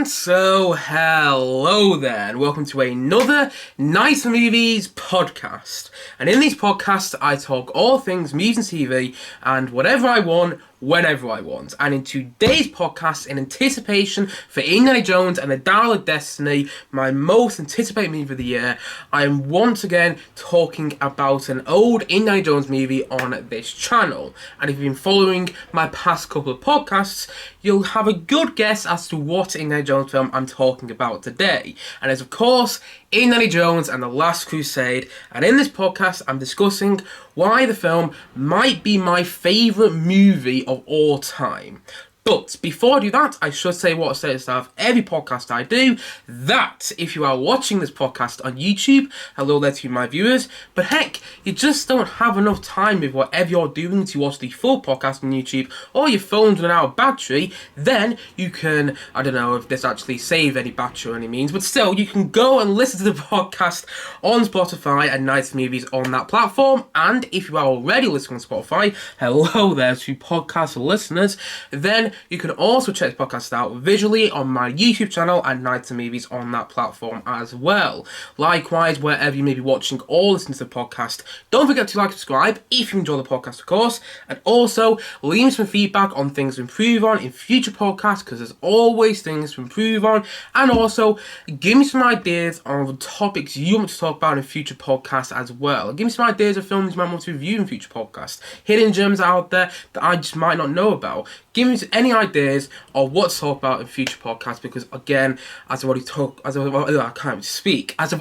And so, hello there, and welcome to another Night for Movies podcast. And in these podcasts, I talk all things movies and TV, and whatever I want, whenever I want. And in today's podcast, in anticipation for Indiana Jones and the Dial of Destiny, my most anticipated movie of the year, I am once again talking about an old Indiana Jones movie on this channel. And if you've been following my past couple of podcasts, you'll have a good guess as to what Indiana Jones film I'm talking about today. And it's of course Indiana Jones and the Last Crusade, and in this podcast I'm discussing why the film might be my favourite movie of all time. But before I do that, I should say what I say at the start of every podcast I do, that if you are watching this podcast on YouTube, hello there to my viewers, but heck, you just don't have enough time with whatever you're doing to watch the full podcast on YouTube, or your phone's run out of battery, then you can, I don't know if this actually saves any battery or any means, but still, you can go and listen to the podcast on Spotify and Night for Movies on that platform. And if you are already listening on Spotify, hello there to podcast listeners, then you can also check the podcast out visually on my YouTube channel and Night to Movies on that platform as well. Likewise, wherever you may be watching or listening to the podcast, don't forget to like and subscribe if you enjoy the podcast, of course, and also leave me some feedback on things to improve on in future podcasts, because there's always things to improve on, and also give me some ideas on the topics you want to talk about in future podcasts as well. Give me some ideas of films you might want to review in future podcasts, hidden gems out there that I just might not know about. Give me any ideas of what to talk about in future podcasts, because again, as I've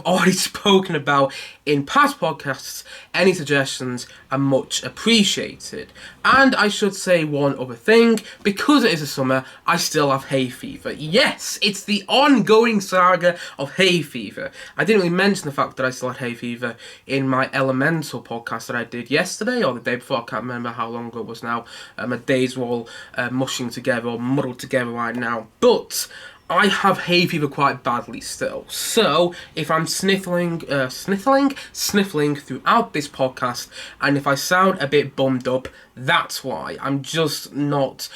already spoken about in past podcasts, any suggestions are much appreciated. And I should say one other thing, because it is the summer, I still have hay fever. Yes, it's the ongoing saga of hay fever. I didn't really mention the fact that I still had hay fever in my Elemental podcast that I did yesterday, or the day before, I can't remember how long ago it was now. My days were all mushing together or muddled together right now, but I have hay fever quite badly still. So if I'm sniffling throughout this podcast, and if I sound a bit bummed up, that's why. I'm just not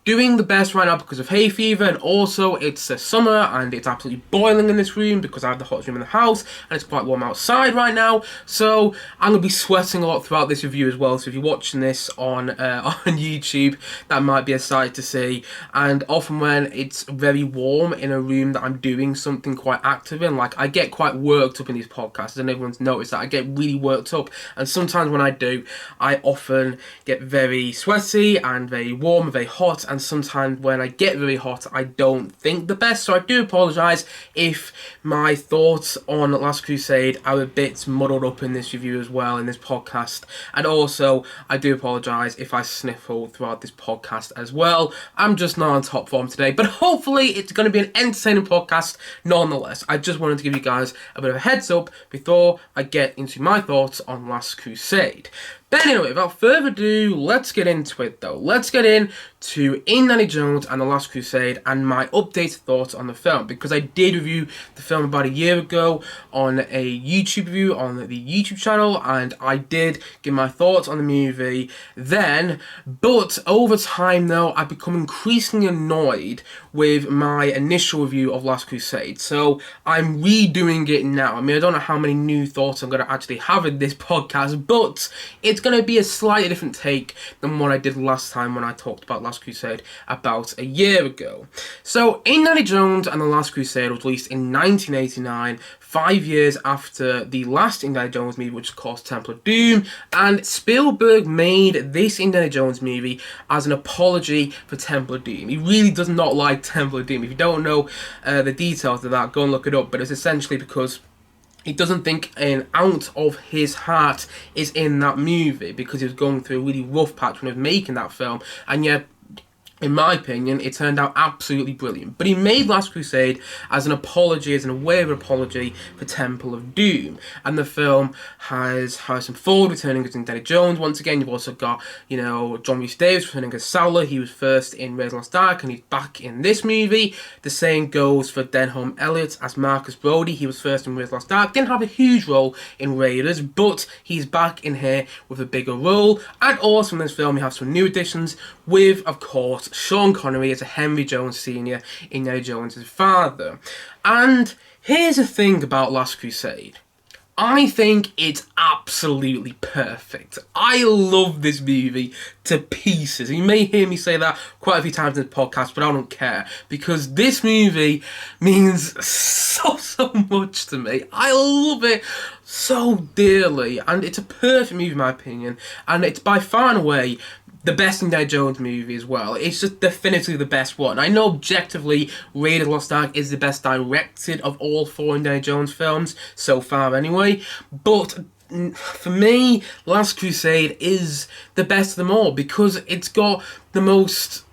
doing the best right now because of hay fever, and also it's summer and it's absolutely boiling in this room because I have the hottest room in the house and it's quite warm outside right now, so I'm going to be sweating a lot throughout this review as well. So if you're watching this on YouTube, that might be a sight to see. And often when it's very warm in a room that I'm doing something quite active in, like I get quite worked up in these podcasts, and everyone's noticed that I get really worked up, and sometimes when I do, I often get very sweaty and very warm and very hot, and sometimes when I get very hot, I don't think the best. So I do apologise if my thoughts on Last Crusade are a bit muddled up in this review as well, in this podcast. And also, I do apologise if I sniffle throughout this podcast as well. I'm just not on top form today, but hopefully it's going to be an entertaining podcast nonetheless. I just wanted to give you guys a bit of a heads up before I get into my thoughts on Last Crusade. But anyway, without further ado, let's get into it though. Let's get into Indiana Jones and the Last Crusade and my updated thoughts on the film, because I did review the film about a year ago on a YouTube review on the YouTube channel, and I did give my thoughts on the movie then, but over time though, I've become increasingly annoyed with my initial review of Last Crusade, so I'm redoing it now. I mean, I don't know how many new thoughts I'm going to actually have in this podcast, but it's going to be a slightly different take than what I did last time when I talked about Last Crusade about a year ago. So, Indiana Jones and the Last Crusade was released in 1989, 5 years after the last Indiana Jones movie, which is called Temple of Doom, and Spielberg made this Indiana Jones movie as an apology for Temple of Doom. He really does not like Temple of Doom. If you don't know the details of that, go and look it up, but it's essentially because he doesn't think an ounce of his heart is in that movie, because he was going through a really rough patch when he was making that film, and yet, in my opinion, it turned out absolutely brilliant. But he made Last Crusade as an apology, as an aware of apology for Temple of Doom. And the film has Harrison Ford returning as Indiana Jones once again. You've also got, John Rhys-Davies returning as Sauler. He was first in Raiders of the Lost Ark, and he's back in this movie. The same goes for Denholm Elliott as Marcus Brody. He was first in Raiders of the Lost Ark. Didn't have a huge role in Raiders, but he's back in here with a bigger role. And also in this film, we have some new additions with, of course, cast Sean Connery as a Henry Jones Sr., Indiana Jones' father. And here's the thing about Last Crusade. I think it's absolutely perfect. I love this movie to pieces. You may hear me say that quite a few times in the podcast, but I don't care, because this movie means so much to me. I love it so dearly, and it's a perfect movie in my opinion, and it's by far and away the best Indiana Jones movie as well. It's just definitively the best one. I know objectively Raiders of the Lost Ark is the best directed of all 4 Indiana Jones films, so far anyway, but for me, Last Crusade is the best of them all, because it's got the most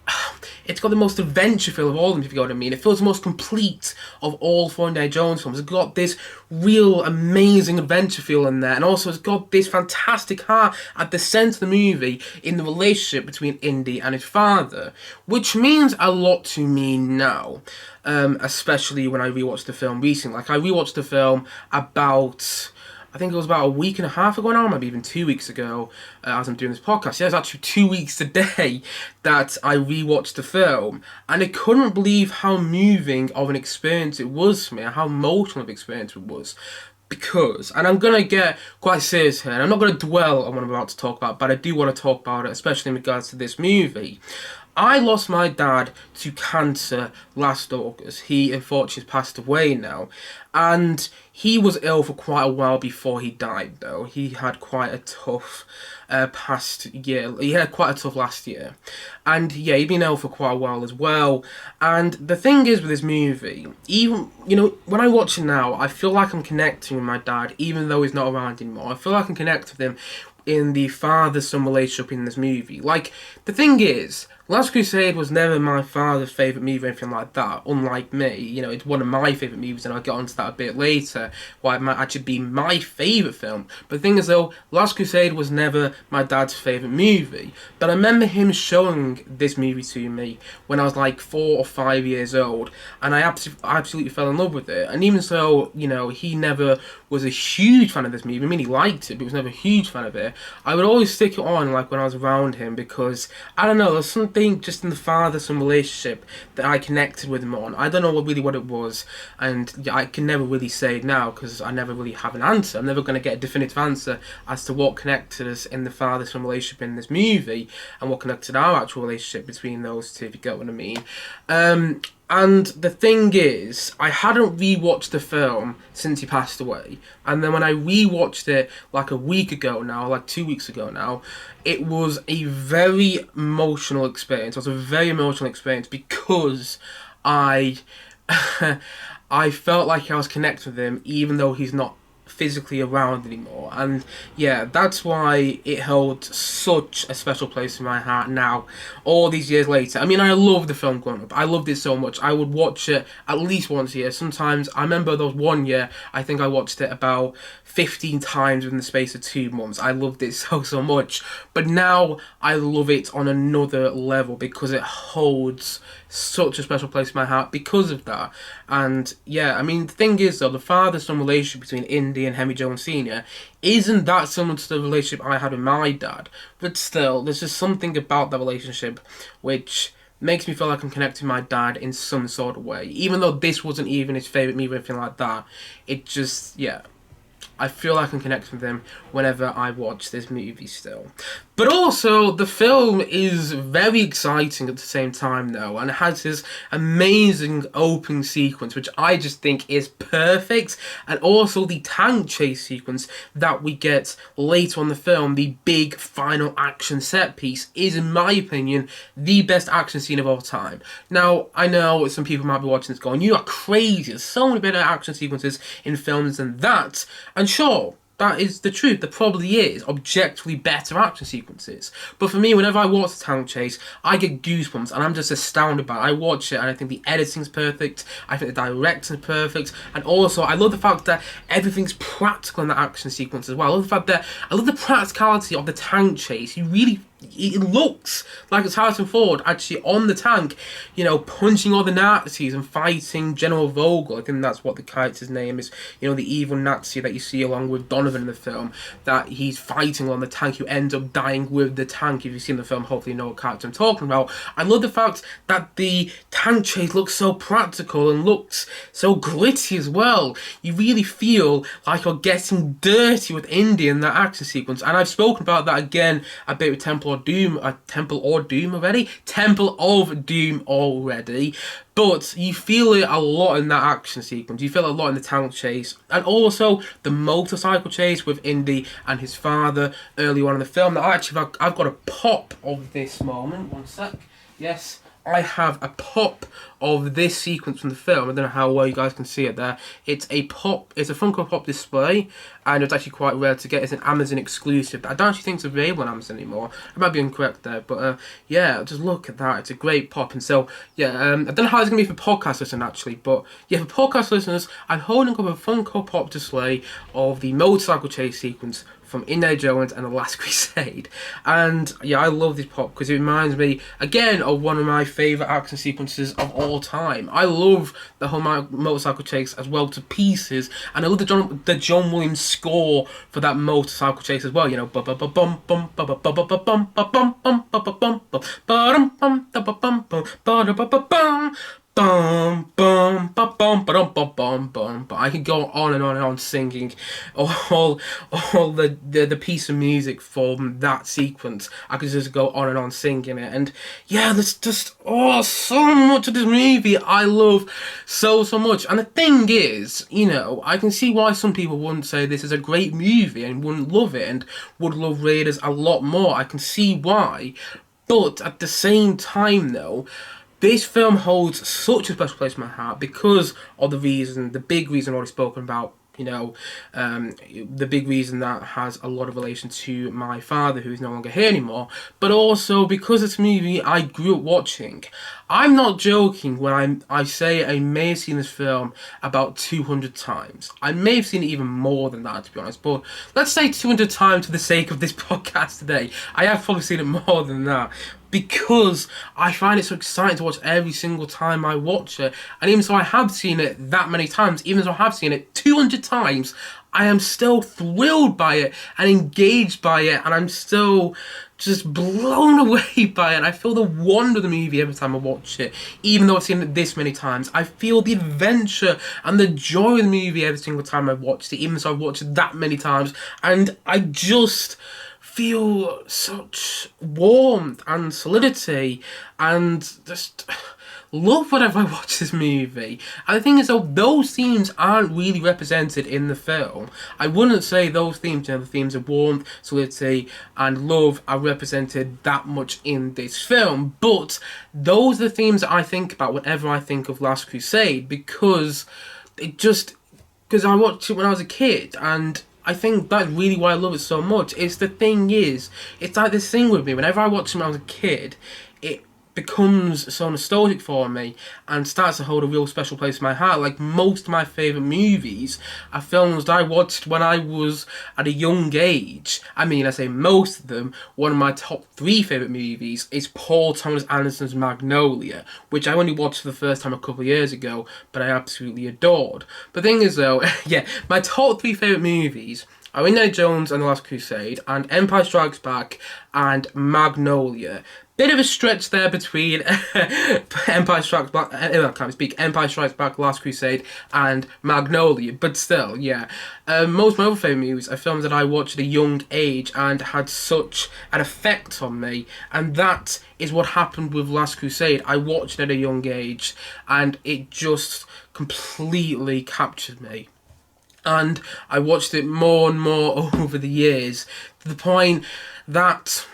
adventure feel of all of them, if you know what I mean. It feels the most complete of all 4 Indiana Jones films. It's got this real amazing adventure feel in there, and also it's got this fantastic heart at the centre of the movie in the relationship between Indy and his father, which means a lot to me now, especially when I rewatched the film recently. Like, I rewatched the film I think it was about a week and a half ago now, maybe even 2 weeks ago, as I'm doing this podcast. Yeah, it was actually 2 weeks today that I rewatched the film, and I couldn't believe how moving of an experience it was for me, and how emotional of an experience it was. Because, and I'm going to get quite serious here, and I'm not going to dwell on what I'm about to talk about, but I do want to talk about it, especially in regards to this movie. I lost my dad to cancer last August. He unfortunately passed away now, and he was ill for quite a while before he died, though. He had quite a tough past year. He had quite a tough last year, and yeah, he'd been ill for quite a while as well. And the thing is with this movie, even, you know, when I watch it now, I feel like I'm connecting with my dad, even though he's not around anymore. I feel like I can connect with him in the father-son relationship in this movie. Like, the thing is, Last Crusade was never my father's favourite movie or anything like that, unlike me. You know, it's one of my favourite movies, and I'll get onto that a bit later, why it might actually be my favourite film. But the thing is, though, Last Crusade was never my dad's favourite movie. But I remember him showing this movie to me when I was like 4 or 5 years old, and I absolutely fell in love with it. And even so, you know, he never was a huge fan of this movie. I mean, he liked it, but he was never a huge fan of it. I would always stick it on, like, when I was around him, because, I don't know, there's something just in the father-son relationship that I connected with him on. I don't know what it was, and I can never really say now, because I never really have an answer. I'm never going to get a definitive answer as to what connected us in the father-son relationship in this movie, and what connected our actual relationship between those two, if you get what I mean. And the thing is, I hadn't rewatched the film since he passed away. And then when I rewatched it like a week ago now, like 2 weeks ago now, it was a very emotional experience. It was a very emotional experience because I I felt like I was connected with him, even though he's not physically around anymore. And yeah, that's why it held such a special place in my heart now, all these years later. I mean, I loved the film growing up. I loved it so much. I would watch it at least once a year. Sometimes, I remember there was one year, I think I watched it about 15 times within the space of 2 months. I loved it so much. But now, I love it on another level, because it holds such a special place in my heart because of that. And yeah, I mean, the thing is though, the father-son relationship between Indy and Henry Jones Sr. isn't that similar to the relationship I had with my dad, but still, there's just something about that relationship which makes me feel like I'm connected to my dad in some sort of way. Even though this wasn't even his favourite movie or anything like that, it just, yeah, I feel like I can connect with him whenever I watch this movie still. But also, the film is very exciting at the same time though, and it has this amazing opening sequence, which I just think is perfect, and also the tank chase sequence that we get later on in the film, the big final action set piece, is in my opinion the best action scene of all time. Now, I know some people might be watching this going, you are crazy, there's so many better action sequences in films than that, and sure, that is the truth. There probably is objectively better action sequences. But for me, whenever I watch the tank chase, I get goosebumps and I'm just astounded by it. I watch it and I think the editing's perfect. I think the directing's perfect. And also, I love the fact that everything's practical in the action sequence as well. I love the practicality of the tank chase. You really it looks like it's Harrison Ford actually on the tank, you know, punching all the Nazis and fighting General Vogel. I think that's what the character's name is, you know, the evil Nazi that you see along with Donavan in the film, that he's fighting on the tank, who ends up dying with the tank. If you've seen the film, hopefully you know what character I'm talking about. I love the fact that the tank chase looks so practical and looks so gritty as well. You really feel like you're getting dirty with Indy in that action sequence, and I've spoken about that again a bit with Temple of Doom already, but you feel it a lot in that action sequence. You feel it a lot in the tank chase, and also the motorcycle chase with Indy and his father early on in the film. Now, actually, I've got a pop of this moment. One sec. Yes, I have a pop of this sequence from the film. I don't know how well you guys can see it there. It's a Funko Pop display, and it's actually quite rare to get. It's an Amazon exclusive that I don't actually think it's available on Amazon anymore. I might be incorrect there, but yeah, just look at that. It's a great pop. And so, yeah, I don't know how it's going to be for podcast listeners actually, but yeah, for podcast listeners, I'm holding up a Funko Pop display of the motorcycle chase sequence from Indiana Jones and the Last Crusade. And yeah, I love this pop because it reminds me again of one of my favourite action sequences of all time. I love the whole motorcycle chase as well to pieces, and I love the John Williams score for that motorcycle chase as well. You know, bum bum ba bum ba dum bum bum bum. But I could go on and on and on singing all the piece of music from that sequence. I could just go on and on singing it, and yeah, there's just so much of this movie I love so much. And the thing is, you know, I can see why some people wouldn't say this is a great movie and wouldn't love it and would love Raiders a lot more. I can see why, but at the same time though, this film holds such a special place in my heart because of the big reason I've already spoken about, you know, the big reason that has a lot of relation to my father, who is no longer here anymore, but also because it's a movie I grew up watching. I'm not joking when I say I may have seen this film about 200 times. I may have seen it even more than that, to be honest, but let's say 200 times for the sake of this podcast today. I have probably seen it more than that, because I find it so exciting to watch every single time I watch it. And even so I have seen it that many times, even though I have seen it 200 times, I am still thrilled by it and engaged by it, and I'm still just blown away by it. I feel the wonder of the movie every time I watch it, even though I've seen it this many times. I feel the adventure and the joy of the movie every single time I've watched it, even though I've watched it that many times, and I just feel such warmth and solidity and just love whenever I watch this movie. And the thing is, though, those themes aren't really represented in the film. I wouldn't say those themes, you know, the themes of warmth, solidity and love are represented that much in this film, but those are the themes that I think about whenever I think of Last Crusade, because I watched it when I was a kid, and I think that's really why I love it so much. It's like this thing with me. Whenever I watch it when I was a kid, it becomes so nostalgic for me and starts to hold a real special place in my heart. Like, most of my favourite movies are films that I watched when I was at a young age. I mean, I say most of them. One of my top 3 favourite movies is Paul Thomas Anderson's Magnolia, which I only watched for the first time a couple of years ago, but I absolutely adored. But the thing is though, yeah, my top 3 favourite movies are Indiana Jones and the Last Crusade, and Empire Strikes Back, and Magnolia. Bit of a stretch there between Empire Strikes Back, Empire Strikes Back, Last Crusade, and Magnolia, but still, yeah. Most of my other favourite movies are films that I watched at a young age and had such an effect on me, and that is what happened with Last Crusade. I watched it at a young age, and it just completely captured me. And I watched it more and more over the years, to the point that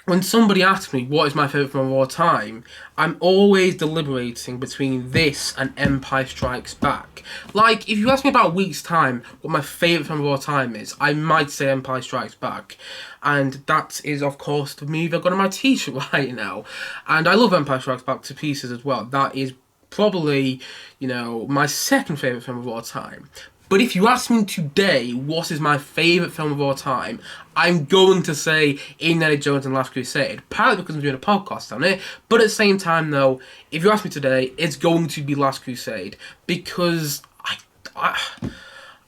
when somebody asks me what is my favourite film of all time, I'm always deliberating between this and Empire Strikes Back. Like, if you ask me about a week's time what my favourite film of all time is, I might say Empire Strikes Back. And that is, of course, the movie I've got on my t-shirt right now. And I love Empire Strikes Back to pieces as well. That is probably, you know, my second favourite film of all time. But if you ask me today, what is my favourite film of all time, I'm going to say Indiana Jones and Last Crusade. Partly because I'm doing a podcast on it, but at the same time though, if you ask me today, it's going to be Last Crusade. Because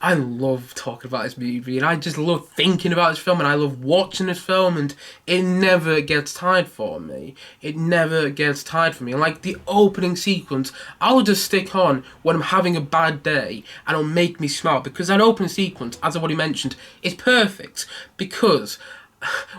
I love talking about this movie, and I just love thinking about this film, and I love watching this film, and it never gets tired for me. It never gets tired for me. And like the opening sequence, I will just stick on when I'm having a bad day, and it'll make me smile, because that opening sequence, as I've already mentioned, is perfect. Because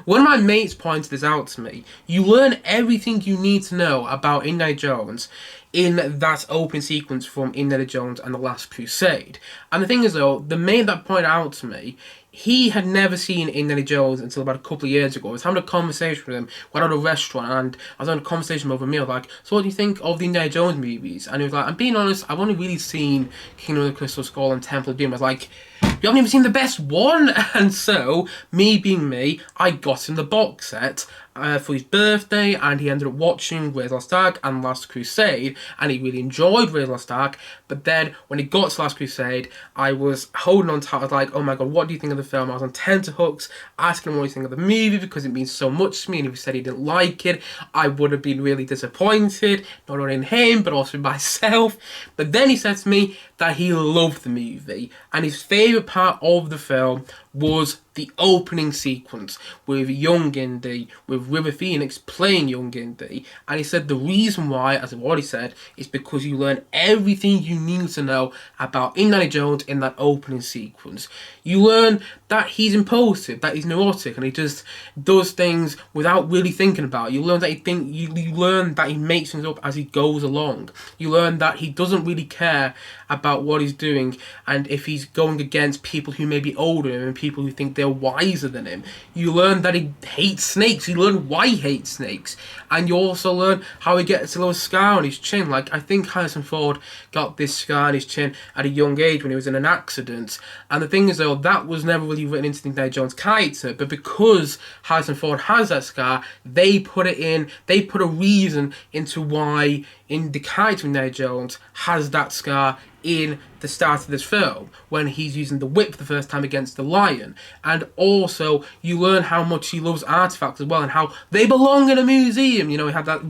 one of my mates pointed this out to me. You learn everything you need to know about Indiana Jones in that opening sequence from Indiana Jones and the Last Crusade. And the thing is though, the mate that pointed out to me, he had never seen Indiana Jones until about a couple of years ago. I was having a conversation with him, went out at a restaurant, and I was having a conversation over a meal, like, so what do you think of the Indiana Jones movies? And he was like, I'm being honest, I've only really seen Kingdom of the Crystal Skull and Temple of Doom. I was like, you haven't even seen the best one? And so, me being me, I got him the box set for his birthday, and he ended up watching Raiders of the Lost Ark and Last Crusade, and he really enjoyed Raiders of the Lost Ark. But then, when he got to Last Crusade, I was holding on tight. I was like, oh my god, what do you think of the film? I was on tenterhooks, asking him what he think of the movie, because it means so much to me, and if he said he didn't like it, I would have been really disappointed, not only in him, but also in myself. But then he said to me that he loved the movie, and his favourite part of the film was the opening sequence with young Indy, with River Phoenix playing young Indy. And he said the reason why, as I've already said, is because you learn everything you need to know about Indiana Jones in that opening sequence. You learn that he's impulsive, that he's neurotic, and he just does things without really thinking about it. You learn that you learn that he makes things up as he goes along. You learn that he doesn't really care about what he's doing, and if he's going against people who may be older than him and people who think they're wiser than him. You learn that he hates snakes. You learn why he hates snakes, and you also learn how he gets a little scar on his chin. Like, I think Harrison Ford got this scar on his chin at a young age when he was in an accident, and the thing is though, that was never really written into the Indiana Jones character, but because Harrison Ford has that scar, they put a reason into why in the character of Indiana Jones has that scar in the start of this film when he's using the whip for the first time against the lion. And also you learn how much he loves artifacts as well, and how they belong in a museum. You know, he had that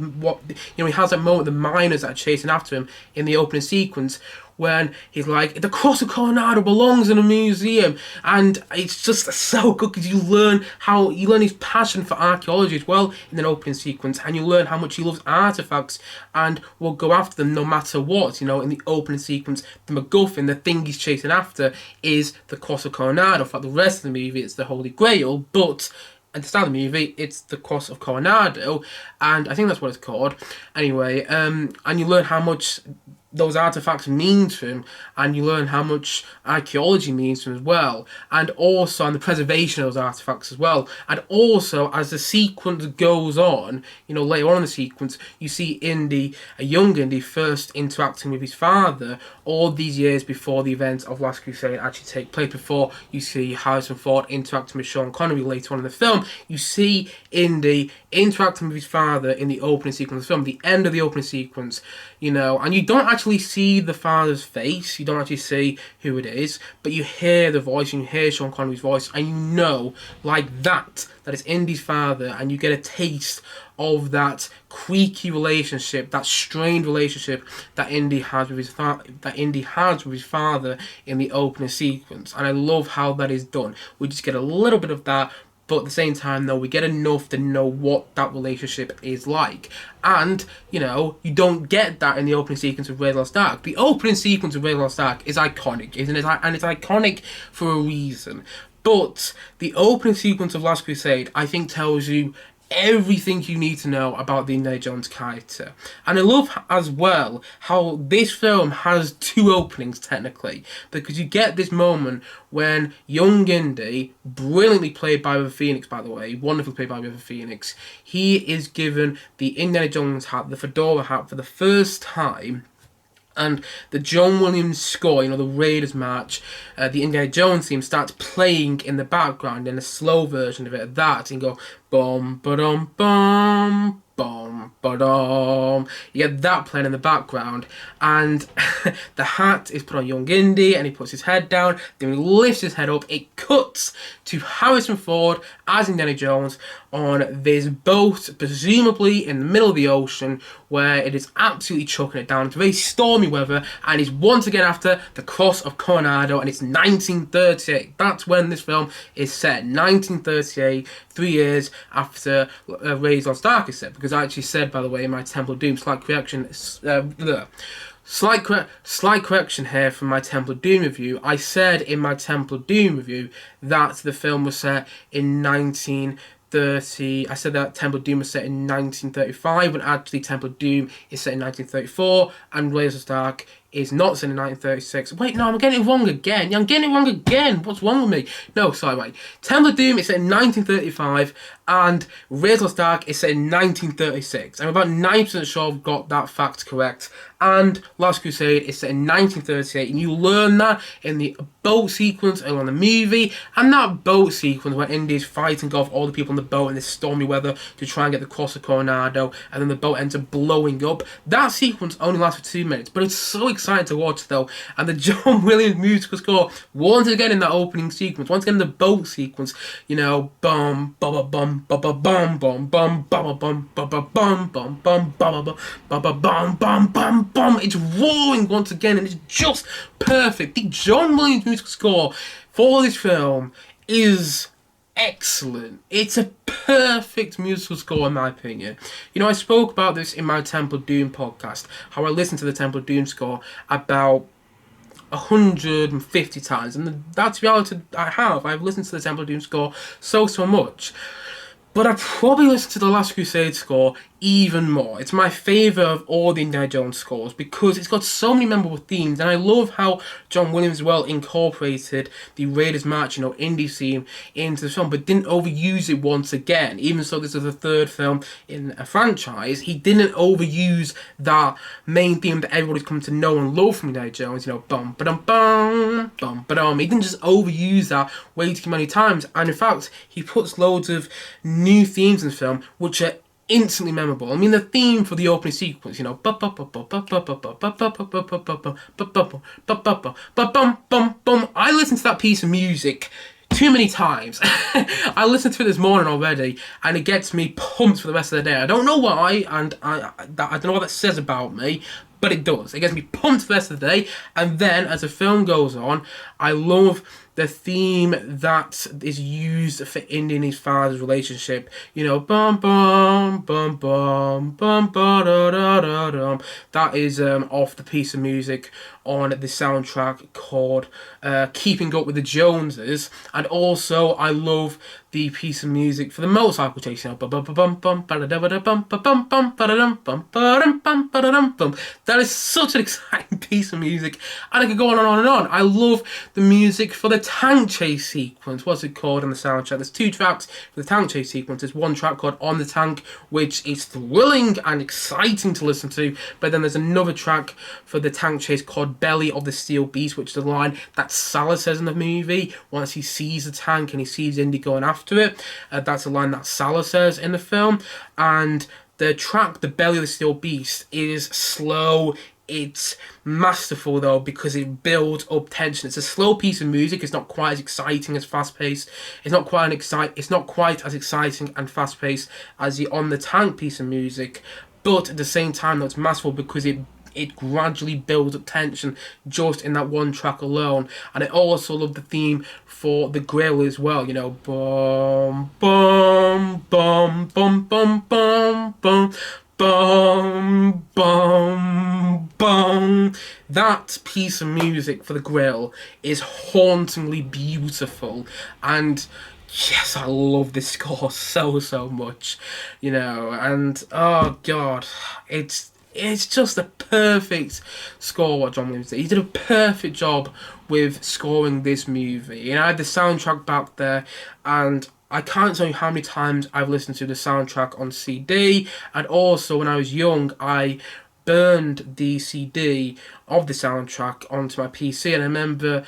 he has that moment, the miners that are chasing after him in the opening sequence, when he's like, the Cross of Coronado belongs in a museum, and it's just so good because you learn his passion for archaeology as well in an opening sequence, and you learn how much he loves artifacts and will go after them no matter what. You know, in the opening sequence, the MacGuffin, the thing he's chasing after, is the Cross of Coronado. For the rest of the movie, it's the Holy Grail, but at the start of the movie, it's the Cross of Coronado, and I think that's what it's called. Anyway, and you learn how much those artifacts mean to him, and you learn how much archaeology means to him as well, and also on the preservation of those artifacts as well. And also, as the sequence goes on, you know, later on in the sequence, you see Indy, a young Indy, first interacting with his father all these years before the events of Last Crusade actually take place, before you see Harrison Ford interacting with Sean Connery later on in the film. You see Indy interacting with his father in the opening sequence of the film, the end of the opening sequence, you know, and you don't actually see the father's face, you don't actually see who it is, but you hear the voice, and you hear Sean Connery's voice, and you know, like that it's Indy's father, and you get a taste of that creaky relationship, that strained relationship that Indy has with his father in the opening sequence. And I love how that is done. We just get a little bit of that, but at the same time, though, we get enough to know what that relationship is like. And, you know, you don't get that in the opening sequence of Raiders of the Lost Ark. The opening sequence of Raiders of the Lost Ark is iconic, isn't it? And it's iconic for a reason. But the opening sequence of Last Crusade, I think, tells you everything you need to know about the Indiana Jones character. And I love as well how this film has two openings technically, because you get this moment when young Indy, brilliantly played by River Phoenix, by the way, wonderfully played by River Phoenix, he is given the Indiana Jones hat, the fedora hat, for the first time. And the John Williams score, you know, the Raiders march, the Indiana Jones theme starts playing in the background in a slow version of it at that, and go bum ba-dum bum bum, ba-dum. You get that playing in the background, and the hat is put on young Indy, and he puts his head down, then he lifts his head up. It cuts to Harrison Ford as Indiana Jones on this boat, presumably in the middle of the ocean, where it is absolutely chucking it down. It's very stormy weather, and he's once again after the Cross of Coronado, and it's 1938. That's when this film is set, 1938, 3 years after Raiders Lost Ark is set, because I actually said, by the way, in my Temple of Doom slight correction, slight correction here from my Temple of Doom review. I said in my Temple of Doom review that the film was set in 1930. I said that Temple of Doom was set in 1935, when actually Temple of Doom is set in 1934, and Raiders of the Ark is not set in 1936. Wait, no, I'm getting it wrong again. Yeah, I'm getting it wrong again. What's wrong with me? No, sorry, wait. Temple of Doom is set in 1935, and Raiders of the Ark is set in 1936. I'm about 90% sure I've got that fact correct. And Last Crusade is set in 1938, and you learn that in the boat sequence early on in the movie, and that boat sequence where Indy's fighting off all the people on the boat in this stormy weather to try and get the Cross of Coronado, and then the boat ends up blowing up. That sequence only lasts for 2 minutes, but it's so exciting to watch though, and the John Williams musical score once again in that opening sequence, once again in the boat sequence, you know, bum ba ba bum ba ba bum bum bum ba ba bum ba ba bum bum bum ba ba ba ba bum bum bum bum. It's roaring once again, and it's just perfect. The John Williams musical score for this film is excellent. It's a perfect musical score in my opinion. You know, I spoke about this in my Temple of Doom podcast, how I listened to the Temple of Doom score about 150 times, and that's the reality I have. I've listened to the Temple of Doom score so much. But I probably listened to the Last Crusade score even more. It's my favourite of all the Indiana Jones scores because it's got so many memorable themes, and I love how John Williams well incorporated the Raiders March, you know, Indy theme into the film, but didn't overuse it once again. Even so, this is the third film in a franchise, he didn't overuse that main theme that everybody's come to know and love from Indiana Jones, you know, bum ba dum bum bum ba dum. He didn't just overuse that way too many times, and in fact, he puts loads of new themes in the film which are instantly memorable. I mean, the theme for the opening sequence, you know, I listened to that piece of music too many times. I listened to it this morning already, and it gets me pumped for the rest of the day. I don't know why, and I don't know what that says about me, but it does. It gets me pumped for the rest of the day, and then as the film goes on, I love the theme that is used for Indy and his father's relationship. You know, bum bum bum bum bum ba da da da dum. That is off the piece of music on the soundtrack called Keeping Up with the Joneses, and also I love the piece of music for the motorcycle chase. You know, that is such an exciting piece of music, and I could go on and on and on. I love the music for the tank chase sequence. What's it called on the soundtrack? There's 2 tracks for the tank chase sequence. There's one track called On the Tank, which is thrilling and exciting to listen to, but then there's another track for the tank chase called Belly of the Steel Beast, which is the line that Salah says in the movie once he sees the tank and he sees Indy going after it. That's a line that Salah says in the film. And the track, The Belly of the Steel Beast, is slow. It's masterful though, because it builds up tension. It's a slow piece of music. It's not quite as exciting as fast paced. It's not quite as exciting and fast paced as the On the Tank piece of music. But at the same time, though, it's masterful because it gradually builds up tension just in that one track alone. And I also love the theme for the Grail as well, you know, bum bum bum bum bum bum bum bum bum bum. That piece of music for the Grail is hauntingly beautiful, and yes, I love this score so much, you know, and oh god, it's just a perfect score what John Williams did. He did a perfect job with scoring this movie. And I had the soundtrack back there, and I can't tell you how many times I've listened to the soundtrack on CD, and also when I was young, I burned the CD of the soundtrack onto my PC, and I remember,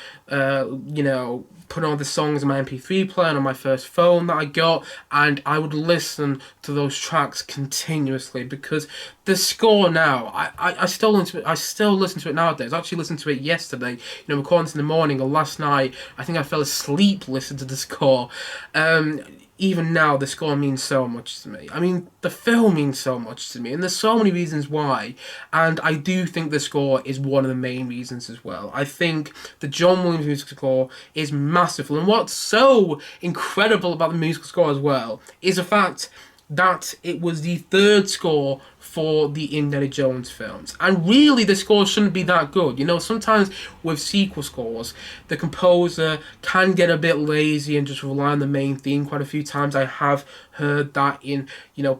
putting all the songs in my MP3 player on my first phone that I got, and I would listen to those tracks continuously because the score now, I still listen to it. I still listen to it nowadays. I actually listened to it yesterday. Recording in the morning or last night. I think I fell asleep listening to the score. Even now, the score means so much to me. I mean, the film means so much to me, and there's so many reasons why. And I do think the score is one of the main reasons as well. I think the John Williams musical score is masterful, and what's so incredible about the musical score as well is the fact that it was the third score for the Indiana Jones films. And really, the score shouldn't be that good. Sometimes with sequel scores, the composer can get a bit lazy and just rely on the main theme. Quite a few times I have heard that in,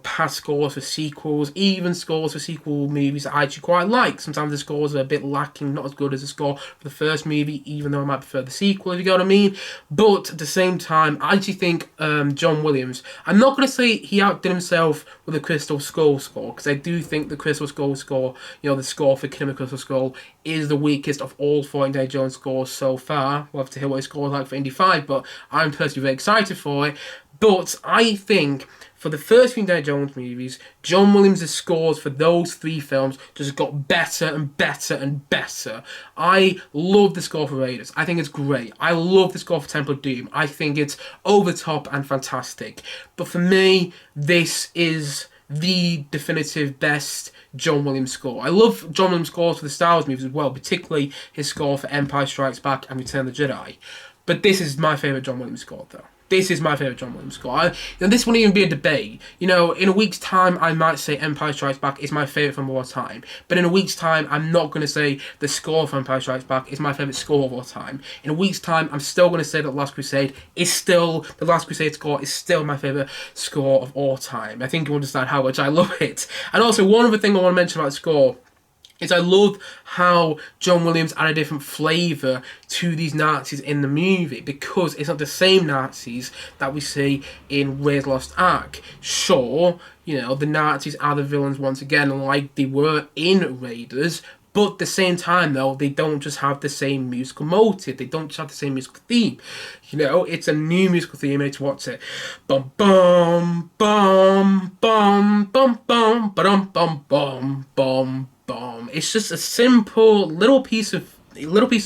past scores for sequels, even scores for sequel movies that I actually quite like. Sometimes the scores are a bit lacking, not as good as the score for the first movie, even though I might prefer the sequel, if you get what I mean. But at the same time, I actually think John Williams, I'm not going to say he outdid himself with the Crystal Skull score, because I do think the Crystal Skull score, the score for Kingdom of Crystal Skull, is the weakest of all four Indiana Jones scores so far. We'll have to hear what his score is like for Indy 5, but I'm personally very excited for it. But I think for the first few Indiana Jones movies, John Williams' scores for those three films just got better and better and better. I love the score for Raiders. I think it's great. I love the score for Temple of Doom. I think it's over the top and fantastic. But for me, this is the definitive best John Williams score. I love John Williams scores for the Star Wars movies as well, particularly his score for Empire Strikes Back and Return of the Jedi. But this is my favourite John Williams score, though. This is my favourite John Williams score. This wouldn't even be a debate. In a week's time, I might say Empire Strikes Back is my favourite film of all time. But in a week's time, I'm not going to say the score for Empire Strikes Back is my favourite score of all time. In a week's time, I'm still going to say that Last Crusade score is still my favourite score of all time. I think you understand how much I love it. And also, one other thing I want to mention about the score is I love how John Williams added a different flavour to these Nazis in the movie, because it's not the same Nazis that we see in Raiders Lost Ark. Sure, the Nazis are the villains once again, like they were in Raiders, but at the same time, though, they don't just have the same musical motive. They don't just have the same musical theme. It's a new musical theme. It's what's it? Bum bum bum bum bum bum bum bum bum bum. It's just a simple little piece of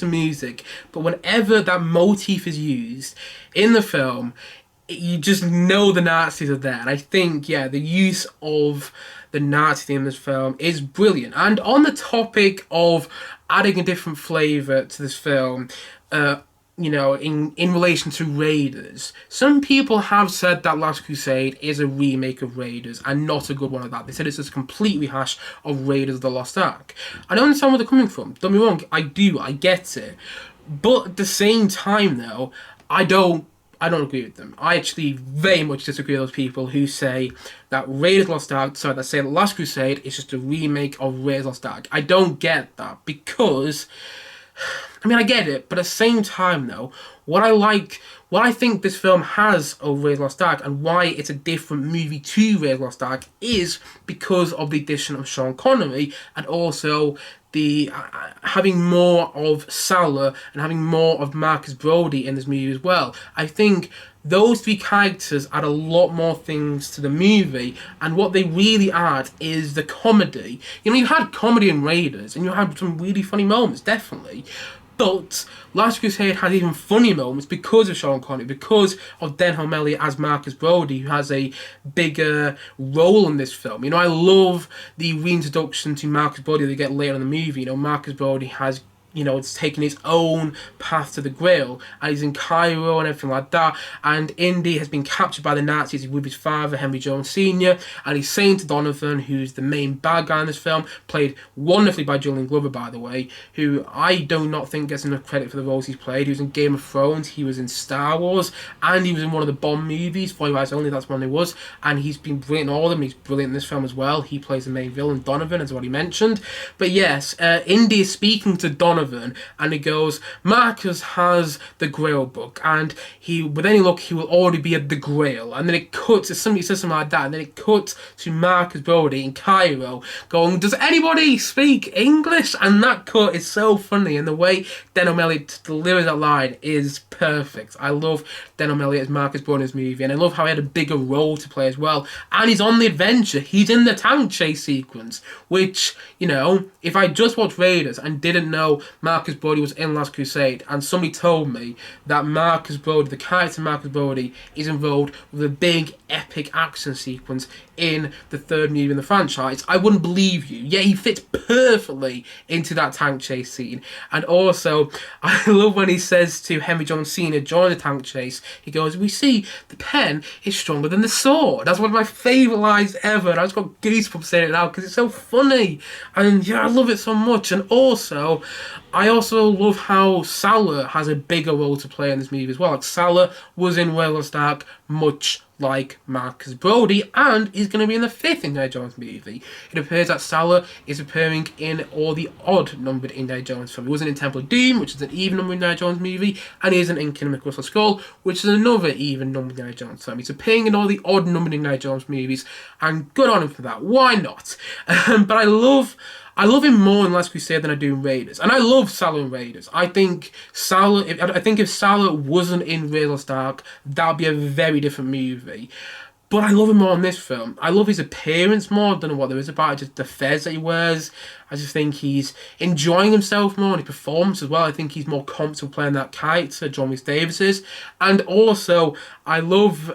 music, but whenever that motif is used in the film, you just know the Nazis are there. And I think, the use of the Nazi theme in this film is brilliant. And on the topic of adding a different flavour to this film, in relation to Raiders, some people have said that Last Crusade is a remake of Raiders and not a good one at that. They said it's just a complete rehash of Raiders of the Lost Ark. I don't understand where they're coming from. Don't be wrong, I get it. But at the same time, though, I don't agree with them. I actually very much disagree with those people who say that that say that Last Crusade is just a remake of Raiders Lost Ark. I don't get that, because I get it, but at the same time, though, what I think this film has of Raiders Lost Ark and why it's a different movie to Raiders Lost Ark is because of the addition of Sean Connery, and also the having more of Salah and having more of Marcus Brody in this movie as well. I think those three characters add a lot more things to the movie, and what they really add is the comedy. You had comedy in Raiders, and you had some really funny moments, definitely. But Last Crusade had even funny moments because of Sean Connery, because of Denholm Elliott as Marcus Brody, who has a bigger role in this film. I love the reintroduction to Marcus Brody that they get later in the movie. Marcus Brody has it's taken its own path to the Grail, and he's in Cairo and everything like that, and Indy has been captured by the Nazis with his father, Henry Jones Sr., and he's saying to Donavan, who's the main bad guy in this film, played wonderfully by Julian Glover, by the way, who I do not think gets enough credit for the roles he's played. He was in Game of Thrones, he was in Star Wars, and he was in one of the Bond movies, For Your Eyes Only, that's when he was, and he's been brilliant in all of them, he's brilliant in this film as well. He plays the main villain, Donavan, as already mentioned. But yes, Indy is speaking to Donavan Donavan, and he goes, Marcus has the Grail book, and with any luck, he will already be at the Grail. And then it cuts, somebody says something like that, and then it cuts to Marcus Brody in Cairo going, does anybody speak English? And that cut is so funny, and the way Denholm Elliott delivers that line is perfect. I love Denholm Elliott as Marcus Brody in this movie, and I love how he had a bigger role to play as well. And he's on the adventure. He's in the tank chase sequence, which, you know, if I just watched Raiders and didn't know Marcus Brody was in Last Crusade, and somebody told me that Marcus Brody, the character Marcus Brody, is involved with a big epic action sequence in the third movie in the franchise, I wouldn't believe you. Yeah, he fits perfectly into that tank chase scene. And also, I love when he says to Henry Jones Sr. during the tank chase, he goes, we see the pen is stronger than the sword. That's one of my favourite lines ever, and I just got goosebumps saying it now because it's so funny. And yeah, I love it so much. And also, I also love how Salah has a bigger role to play in this movie as well. Like, Salah was in Raiders of the Lost Ark much like Marcus Brody, and he's going to be in the 5th Indiana Jones movie. It appears that Salah is appearing in all the odd-numbered Indiana Jones films. He wasn't in Temple of Doom, which is an even-numbered Indiana Jones movie, and he isn't in Kingdom of the Crystal Skull, which is another even-numbered Indiana Jones film. He's appearing in all the odd-numbered Indiana Jones movies, and good on him for that. Why not? But I love him more in Last Crusade than I do in Raiders. And I love Salah in Raiders. I think if Salah wasn't in Raiders of the Lost Ark, that would be a very different movie. But I love him more in this film. I love his appearance more. I don't know what there is about it. Just the fez that he wears. I just think he's enjoying himself more, and his performance as well. I think he's more comfortable playing that character, John Rhys Davies is. And also, I love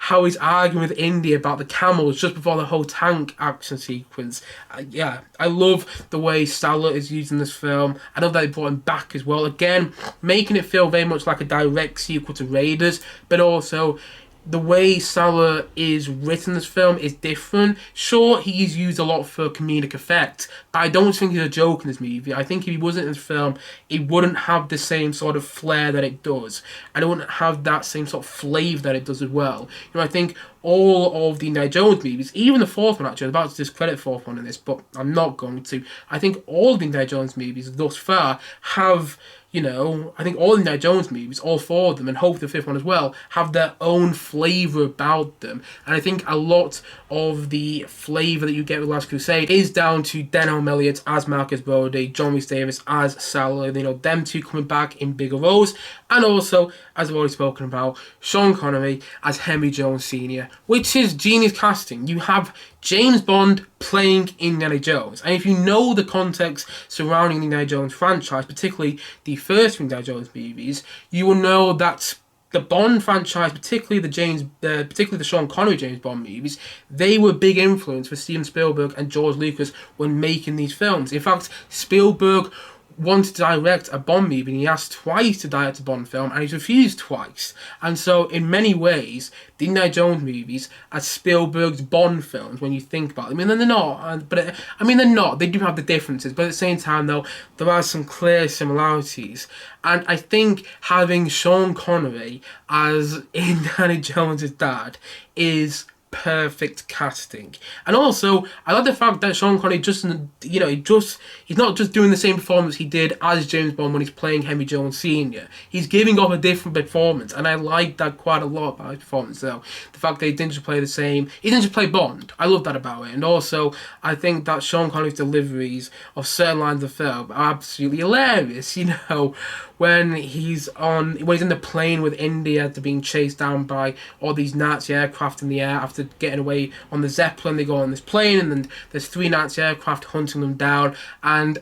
how he's arguing with Indy about the camels just before the whole tank action sequence. Yeah, I love the way Salah is used in this film. I love that they brought him back as well. Again, making it feel very much like a direct sequel to Raiders, but also the way Salah is written in this film is different. Sure, he's used a lot for comedic effect, but I don't think he's a joke in this movie. I think if he wasn't in this film, it wouldn't have the same sort of flair that it does. And it wouldn't have that same sort of flavour that it does as well. You know, I think all of the Indiana Jones movies, even the 4th one actually, I was about to discredit the 4th one in this, but I'm not going to. I think all of the Indiana Jones movies thus far have, you know, I think all the Indiana Jones movies, all 4 of them, and hopefully the 5th one as well, have their own flavour about them. And I think a lot of the flavour that you get with Last Crusade is down to Denholm Elliott as Marcus Brody, John Rhys Davies as Salah, you know, them two coming back in bigger roles. And also, as I've already spoken about, Sean Connery as Henry Jones Sr., which is genius casting. You have James Bond playing Indiana Jones. And if you know the context surrounding the Indiana Jones franchise, particularly the first Indiana Jones movies, you will know that the Bond franchise, particularly the Sean Connery James Bond movies, they were a big influence for Steven Spielberg and George Lucas when making these films. In fact, Spielberg wanted to direct a Bond movie, and he asked twice to direct a Bond film, and he's refused twice. And so, in many ways, the Indiana Jones movies are Spielberg's Bond films when you think about them. I mean, they're not, they're not. They do have the differences, but at the same time, though, there are some clear similarities. And I think having Sean Connery as Indiana Jones' dad is perfect casting. And also, I like the fact that Sean Connery he's not just doing the same performance he did as James Bond when he's playing Henry Jones Sr. He's giving off a different performance, and I like that quite a lot about his performance. So the fact that he didn't just play the same, he didn't just play Bond. I love that about it. And also, I think that Sean Connery's deliveries of certain lines of the film are absolutely hilarious. You know, when he's in the plane with Indy after being chased down by all these Nazi aircraft in the air after getting away on the Zeppelin, they go on this plane, and then there's 3 Nazi aircraft hunting them down, and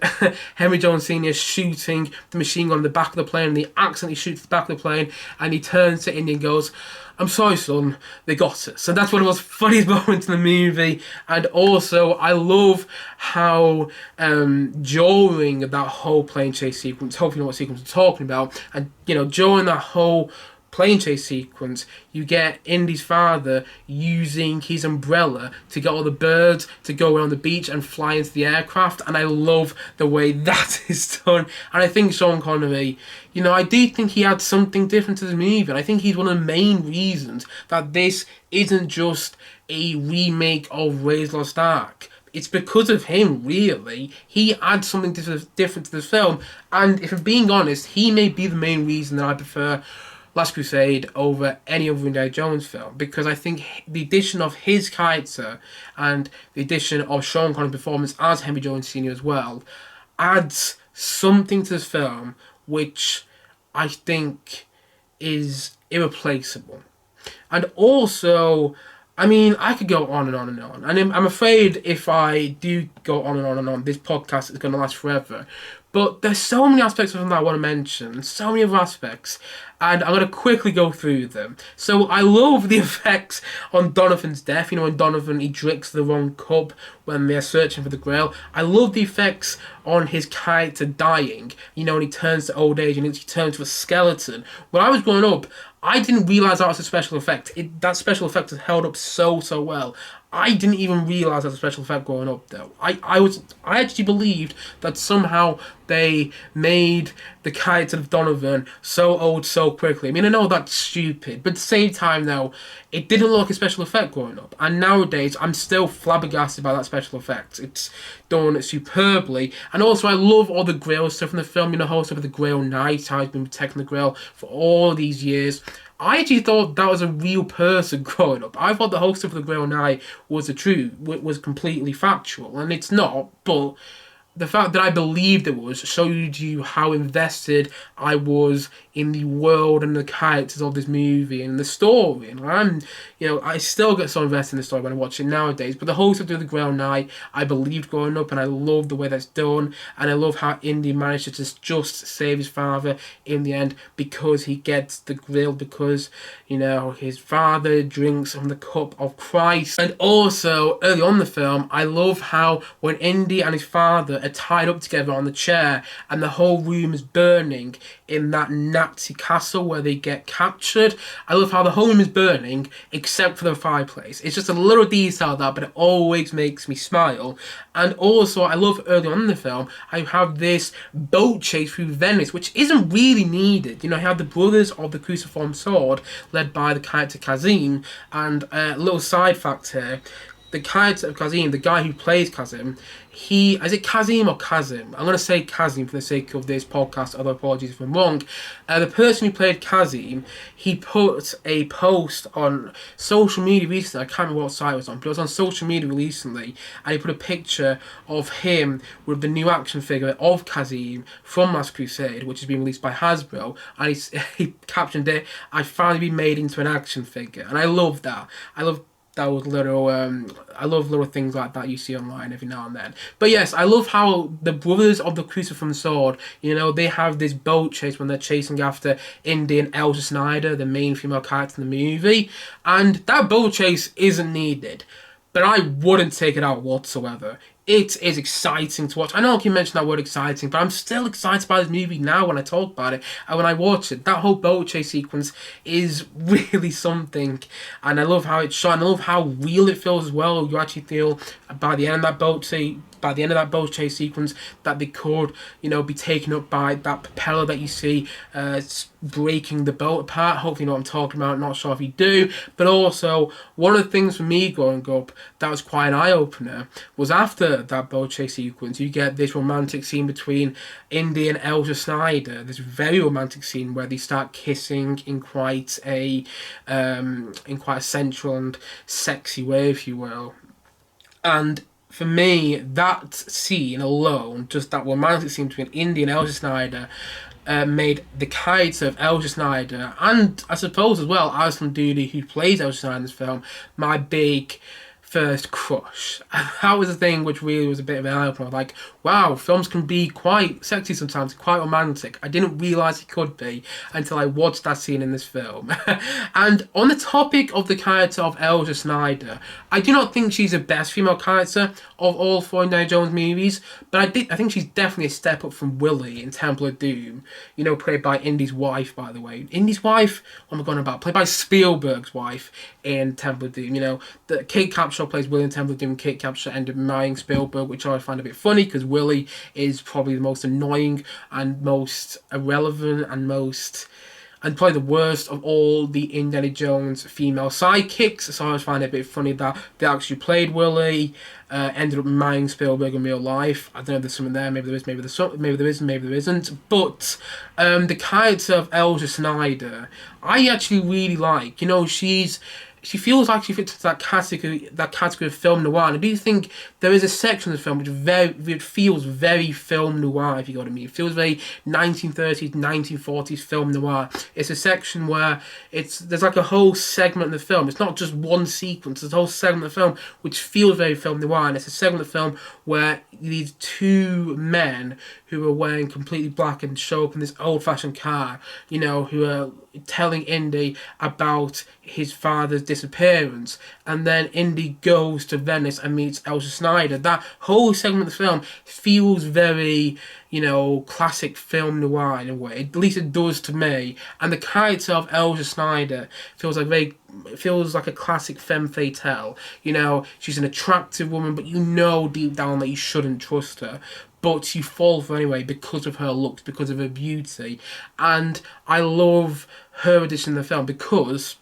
Henry Jones Sr. is shooting the machine gun in the back of the plane, and he accidentally shoots the back of the plane, and he turns to Indy and goes, "I'm sorry, son, they got us." So that's one of the most funniest moments in the movie. And also, I love how during that whole plane chase sequence, hopefully you know what sequence I'm talking about, and you know, during that whole plane chase sequence, you get Indy's father using his umbrella to get all the birds to go around the beach and fly into the aircraft, and I love the way that is done. And I think Sean Connery, you know, I do think he adds something different to the movie, and I think he's one of the main reasons that this isn't just a remake of Raiders of the Lost Ark. it's because of him, really. He adds something different to the film, and if I'm being honest, he may be the main reason that I prefer Last Crusade over any other Indiana Jones film, because I think the addition of his character and the addition of Sean Connery's performance as Henry Jones Sr. as well adds something to this film which I think is irreplaceable. And also, I mean, I could go on and on and on. And I'm afraid if I do go on and on and on, this podcast is going to last forever. But there's so many aspects of them that I want to mention, so many other aspects, and I'm going to quickly go through them. So I love the effects on Donovan's death. You know, when Donavan, he drinks the wrong cup when they're searching for the Grail. I love the effects on his character dying. You know, when he turns to old age and he turns to a skeleton. When I was growing up, I didn't realise that was a special effect. That special effect has held up so well. I didn't even realise that was a special effect growing up, though. I actually believed that somehow they made the character of Donavan so old so quickly. I mean, I know that's stupid, but at the same time, though, it didn't look like a special effect growing up. And nowadays, I'm still flabbergasted by that special effect. It's done superbly. And also, I love all the Grail stuff in the film. You know, whole stuff with the Grail Knight, how he's been protecting the Grail for all these years. I actually thought that was a real person growing up. I thought the whole stuff of the Grail Knight was was completely factual, and it's not, but the fact that I believed it was showed you how invested I was in the world and the characters of this movie and the story. And I still get so invested in the story when I watch it nowadays. But the whole stuff of the Grail Knight, I believed growing up, and I love the way that's done. And I love how Indy managed to just save his father in the end because he gets the Grail, because, you know, his father drinks from the cup of Christ. And also, early on in the film, I love how when Indy and his father are tied up together on the chair and the whole room is burning in that Nazi castle where they get captured. I love how the whole room is burning except for the fireplace. It's just a little detail that, but it always makes me smile. And also, I love early on in the film, I have this boat chase through Venice, which isn't really needed. You know, I have the brothers of the Cruciform Sword, led by the character Kazim, and a little side fact here, the character of Kazim, the guy who plays Kazim, is it Kazim or Kazim? I'm going to say Kazim for the sake of this podcast, although apologies if I'm wrong. The person who played Kazim, he put a post on social media recently, I can't remember what site it was on, but it was on social media recently, and he put a picture of him with the new action figure of Kazim from Last Crusade, which has been released by Hasbro, and he captioned it, "I've finally been made into an action figure," and I love that. I love little things like that you see online every now and then. But yes, I love how the brothers of the Cruciform Sword, you know, they have this boat chase when they're chasing after Indy and Elsa Schneider, the main female character in the movie, and that boat chase isn't needed. But I wouldn't take it out whatsoever. It is exciting to watch. I know I can mention that word exciting, but I'm still excited by this movie now when I talk about it and when I watch it. That whole boat chase sequence is really something, and I love how it's shot, and I love how real it feels as well. You actually feel by the end of that boat chase sequence that they could, you know, be taken up by that propeller that you see breaking the boat apart. Hopefully you know what I'm talking about, not sure if you do. But also, one of the things for me growing up that was quite an eye-opener was after that boat chase sequence, you get this romantic scene between Indy and Elsa Schneider, this very romantic scene where they start kissing in quite a sensual and sexy way, if you will. And for me, that scene alone, just that romantic scene between Indy and Elsa Schneider, made the character of Elsa Schneider, and I suppose as well Alison Dooley, who plays Elsa Schneider in this film, my big first crush. And that was the thing which really was a bit of an eye-opener. Like, wow, films can be quite sexy sometimes, quite romantic. I didn't realise it could be until I watched that scene in this film. And on the topic of the character of Elsa Schneider, I do not think she's the best female character of all four Indiana Jones movies, but I think she's definitely a step up from Willie in Temple of Doom, you know, played by Indy's wife, by the way. Indy's wife, what am I going about? Played by Spielberg's wife in Temple of Doom. You know, the Kate Capshaw plays Willie in Temple of Doom, and Kate Capshaw ended up marrying Spielberg, which I find a bit funny because Willie is probably the most annoying and most irrelevant and most, and probably the worst of all the Indiana Jones female sidekicks. So I always find it a bit funny that they actually played Willie, ended up marrying Spielberg in real life. I don't know if there's something there, maybe there is, maybe there isn't, maybe there isn't. But the character of Elsa Schneider, I actually really like. You know, she feels like she fits that category of film noir. And I do think there is a section of the film which feels very film noir, if you know what I mean. It feels very 1930s, 1940s film noir. It's a section where there's like a whole segment of the film. It's not just one sequence. There's a whole segment of the film which feels very film noir. And it's a segment of the film where these two men who are wearing completely black and show up in this old-fashioned car, you know, who are telling Indy about his father's disappearance, and then Indy goes to Venice and meets Elsa Schneider. That whole segment of the film feels very, you know, classic film noir in a way. At least it does to me. And the character of Elsa Schneider feels like a classic femme fatale. You know, she's an attractive woman, but you know deep down that you shouldn't trust her. But you fall for her anyway because of her looks, because of her beauty. And I love her addition to the film because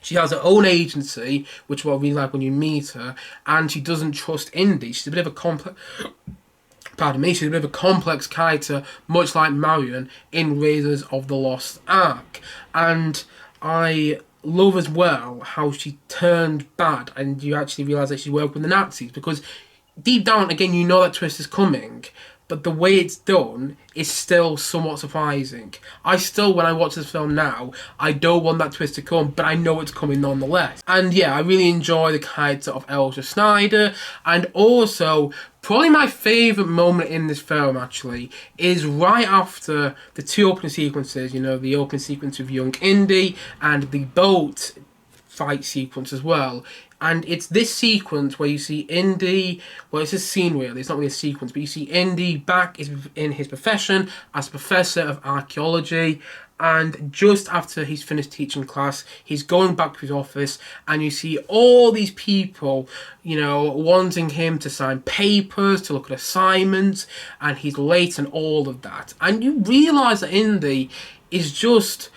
she has her own agency, which is what I really like when you meet her, and she doesn't trust Indy. She's a bit of a complex... Pardon me, she's a bit of a complex character, much like Marion in Raiders of the Lost Ark. And I love as well how she turned bad, and you actually realise that she worked with the Nazis, because deep down, again, you know that twist is coming, but the way it's done is still somewhat surprising. When I watch this film now, I don't want that twist to come, but I know it's coming nonetheless. And yeah, I really enjoy the character of Elsa Schneider, and also, probably my favourite moment in this film, actually, is right after the two opening sequences, you know, the opening sequence of young Indy, and the boat fight sequence as well. And it's this sequence where you see Indy, well, it's a scene really, it's not really a sequence, but you see Indy back in his profession as Professor of Archaeology, and just after he's finished teaching class, he's going back to his office, and you see all these people, you know, wanting him to sign papers, to look at assignments, and he's late and all of that. And you realise that Indy is just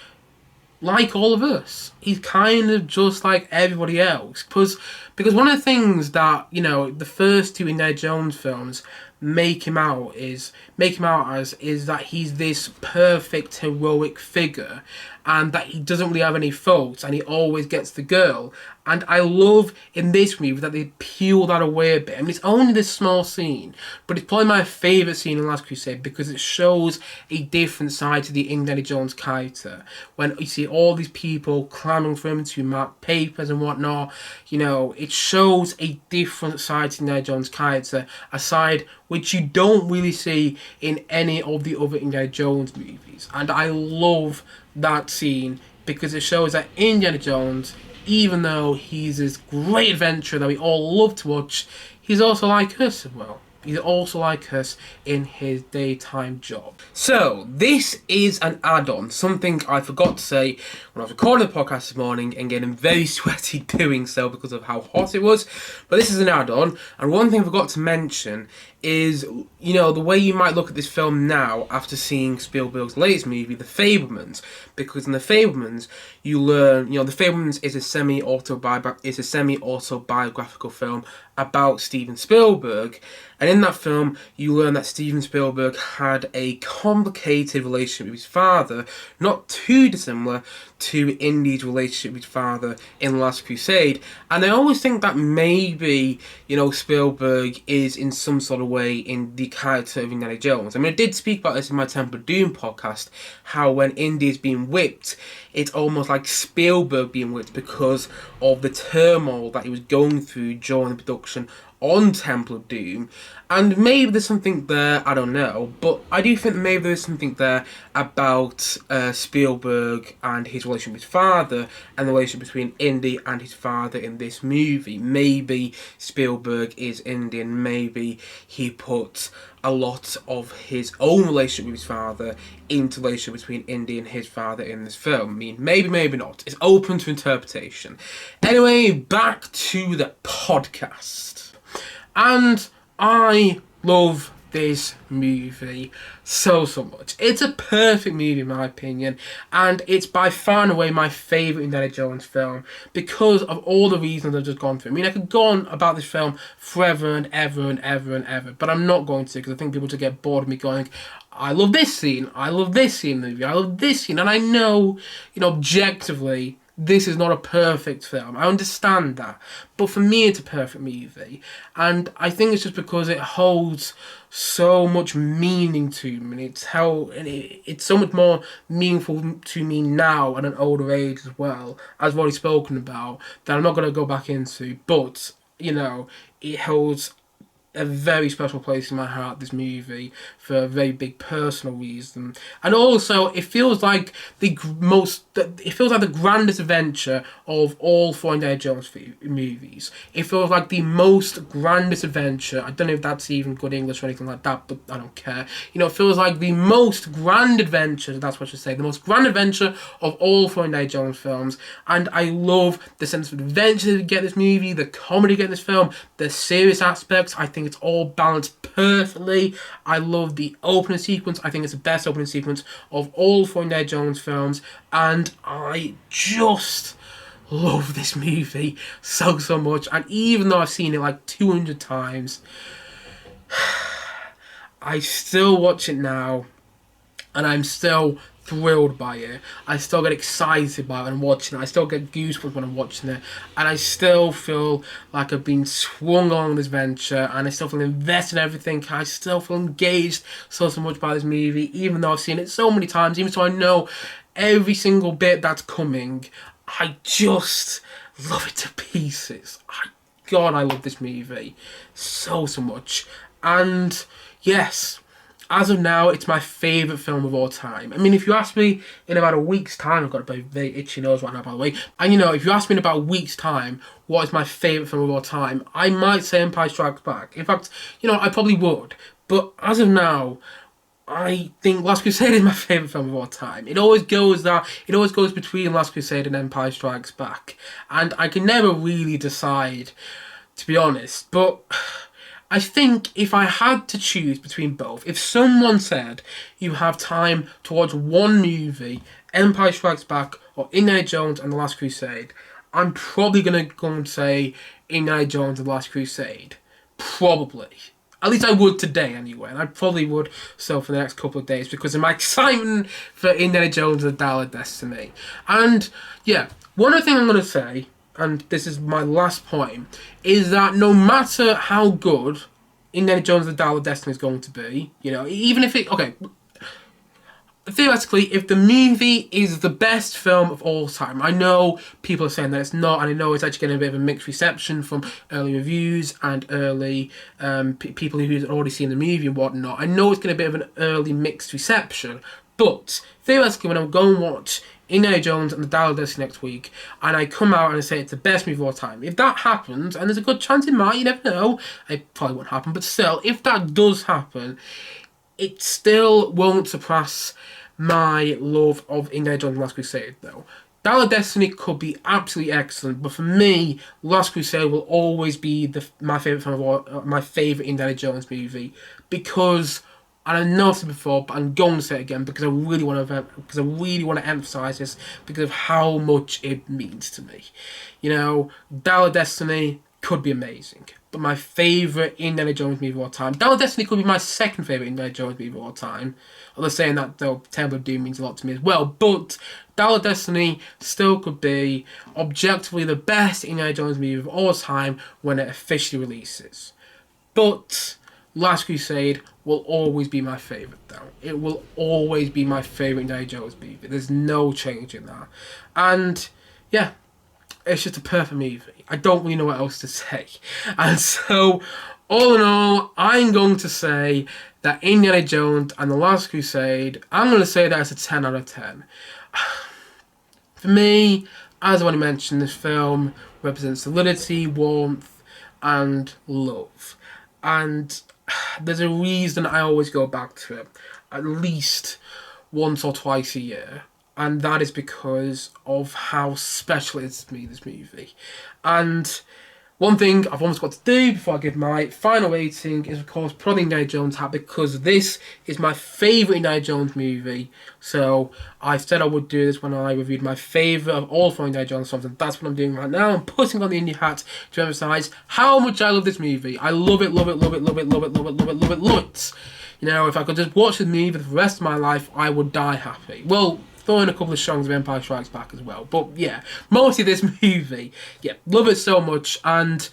like all of us. He's kind of just like everybody else. Because one of the things that, you know, the first two Indiana Jones films make him out as is that he's this perfect heroic figure, and that he doesn't really have any faults, and he always gets the girl. And I love in this movie that they peel that away a bit. I mean, it's only this small scene, but it's probably my favourite scene in Last Crusade because it shows a different side to the Indiana Jones character. When you see all these people clamouring for him to mark papers and whatnot, you know, it shows a different side to Indiana Jones character, a side which you don't really see in any of the other Indiana Jones movies. And I love that scene because it shows that Indiana Jones, even though he's this great adventurer that we all love to watch, he's also like us as well. He's also like us in his daytime job. So, this is an add-on, something I forgot to say when I was recording the podcast this morning and getting very sweaty doing so because of how hot it was. But this is an add-on, and one thing I forgot to mention is, you know, the way you might look at this film now after seeing Spielberg's latest movie, The Fabelmans. Because in The Fabelmans, you learn, you know, The Fabelmans is a semi-autobiographical film about Steven Spielberg. And in that film, you learn that Steven Spielberg had a complicated relationship with his father, not too dissimilar to Indy's relationship with his father in Last Crusade. And I always think that maybe, you know, Spielberg is in some sort of way in the character of Indiana Jones. I mean, I did speak about this in my Temple of Doom podcast, how when Indy is being whipped, it's almost like Spielberg being whipped because of the turmoil that he was going through during the production on Temple of Doom. And maybe there's something there, I don't know, but I do think maybe there's something there about Spielberg and his relationship with his father, and the relationship between Indy and his father in this movie. Maybe Spielberg is Indian, maybe he put a lot of his own relationship with his father into the relationship between Indy and his father in this film. I mean, maybe, maybe not. It's open to interpretation. Anyway, back to the podcast. And I love this movie so much. It's a perfect movie in my opinion, and it's by far and away my favourite Indiana Jones film because of all the reasons I've just gone through. I mean, I could go on about this film forever and ever and ever and ever, but I'm not going to, because I think people just get bored of me going, I love this scene, I love this scene in the movie, I love this scene, and I know, objectively, this is not a perfect film. I understand that. But for me, it's a perfect movie. And I think it's just because it holds so much meaning to me. It's so much more meaningful to me now at an older age as well, as I've already spoken about, that I'm not going to go back into. But, it holds a very special place in my heart, this movie, for a very big personal reason. And also, it feels like the grandest adventure of all four Indiana Jones movies. It feels like the most grandest adventure. I don't know if that's even good English or anything like that, but I don't care. It feels like the most grand adventure, that's what I should say, the most grand adventure of all four Indiana Jones films. And I love the sense of adventure that we get in this movie, the comedy we get in this film, the serious aspects. I think it's all balanced perfectly. I love the opening sequence. I think it's the best opening sequence of all four Indiana Jones films, and I just love this movie so much. And even though I've seen it like 200 times, I still watch it now, and I'm still thrilled by it. I still get excited by it when I'm watching it. I still get goosebumps when I'm watching it, and I still feel like I've been swung on this venture, and I still feel invested in everything. I still feel engaged so much by this movie, even though I've seen it so many times, even so I know every single bit that's coming. I just love it to pieces. God, I love this movie so much. And yes, as of now, it's my favourite film of all time. I mean, if you ask me in about a week's time, I've got a very itchy nose right now, by the way. And if you ask me in about a week's time, what is my favourite film of all time, I might say Empire Strikes Back. In fact, I probably would. But as of now, I think Last Crusade is my favourite film of all time. It always goes between Last Crusade and Empire Strikes Back. And I can never really decide, to be honest. But I think if I had to choose between both, if someone said you have time to watch one movie, Empire Strikes Back or Indiana Jones and the Last Crusade, I'm probably going to go and say Indiana Jones and the Last Crusade. Probably. At least I would today anyway, and I probably would so for the next couple of days because of my excitement for Indiana Jones and the Dial of Destiny. And yeah, one other thing I'm going to say, and this is my last point, is that no matter how good Indiana Jones and the Dial of Destiny is going to be, even if theoretically, if the movie is the best film of all time, I know people are saying that it's not, and I know it's actually getting a bit of a mixed reception from early reviews and early people who've already seen the movie and whatnot. I know it's getting a bit of an early mixed reception, but theoretically, when I go and watch Indiana Jones and the Dial of Destiny next week, and I come out and I say it's the best movie of all time, if that happens, and there's a good chance it might, you never know, it probably won't happen, but still, if that does happen, it still won't surpass my love of Indiana Jones and Last Crusade, though. Dial of Destiny could be absolutely excellent, but for me, Last Crusade will always be my favourite film of all, my favourite Indiana Jones movie, because, and I know this before, but I'm going to say it again because I really want to emphasise this because of how much it means to me. Dial of Destiny could be amazing, but my favourite Indiana Jones movie of all time, Dial of Destiny could be my second favourite Indiana Jones movie of all time. Although saying that, though, Temple of Doom means a lot to me as well. But Dial of Destiny still could be objectively the best Indiana Jones movie of all time when it officially releases. But Last Crusade will always be my favourite, though. It will always be my favourite Indiana Jones movie. There's no change in that. And, yeah, it's just a perfect movie. I don't really know what else to say. And so, all in all, I'm going to say that Indiana Jones and the Last Crusade, I'm going to say that it's a 10 out of 10. For me, as I already mentioned, this film represents solidity, warmth, and love. And there's a reason I always go back to it, at least once or twice a year. And that is because of how special it is to me, this movie. And One thing I've almost got to do before I give my final rating is, of course, put on the Indiana Jones hat, because this is my favourite Indiana Jones movie. So I said I would do this when I reviewed my favourite of all four Indiana Jones films, and that's what I'm doing right now. I'm putting on the Indy hat to emphasise how much I love this movie. I love it, love it, love it, love it, love it, love it, love it, love it, love it. You know, if I could just watch this movie for the rest of my life, I would die happy. Well, throw in a couple of songs of Empire Strikes Back as well. But yeah, mostly this movie. Yeah, love it so much. And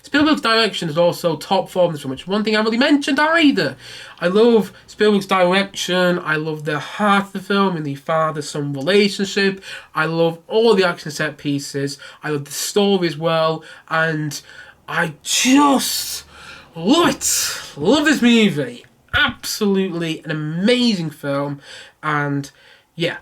Spielberg's direction is also top form so much. One thing I haven't really mentioned either. I love Spielberg's direction. I love the heart of the film and the father-son relationship. I love all the action set pieces. I love the story as well. And I just love it. Love this movie. Absolutely an amazing film, and yeah,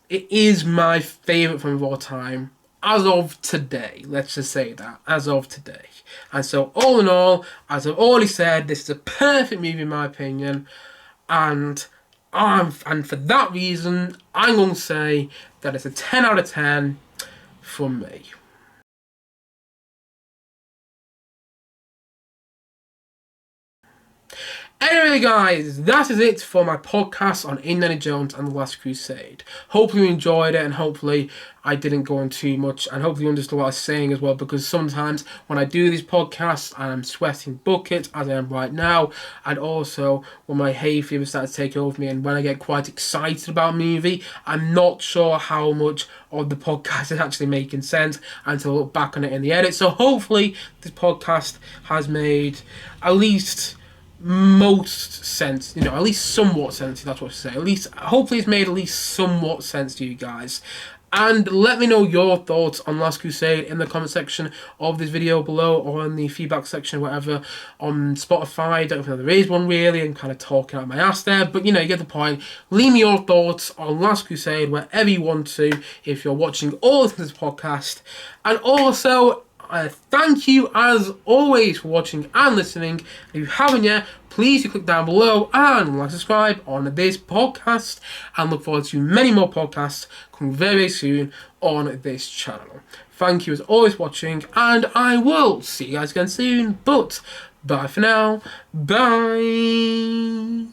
it is my favourite film of all time as of today. Let's just say that, as of today. And so, all in all, as I've already said, this is a perfect movie in my opinion, and for that reason, I'm going to say that it's a 10 out of 10 from me. Anyway guys, that is it for my podcast on Indiana Jones and the Last Crusade. Hopefully you enjoyed it, and hopefully I didn't go on too much, and hopefully you understood what I was saying as well, because sometimes when I do these podcasts I'm sweating buckets, as I am right now, and also when my hay fever starts to take over me and when I get quite excited about a movie, I'm not sure how much of the podcast is actually making sense until I look back on it in the edit. So hopefully this podcast has made at least most sense, you know, at least somewhat sense, that's what I say. At least, hopefully it's made at least somewhat sense to you guys. And let me know your thoughts on Last Crusade in the comment section of this video below, or in the feedback section, whatever, on Spotify. I don't know if there is one really, I'm kind of talking out my ass there, but you know, you get the point. Leave me your thoughts on Last Crusade wherever you want to, if you're watching or listening to this podcast. And also, thank you as always for watching and listening. If you haven't yet, please do click down below and like, subscribe on this podcast, and look forward to many more podcasts coming very, very soon on this channel. Thank you as always for watching, and I will see you guys again soon, but bye for now. Bye.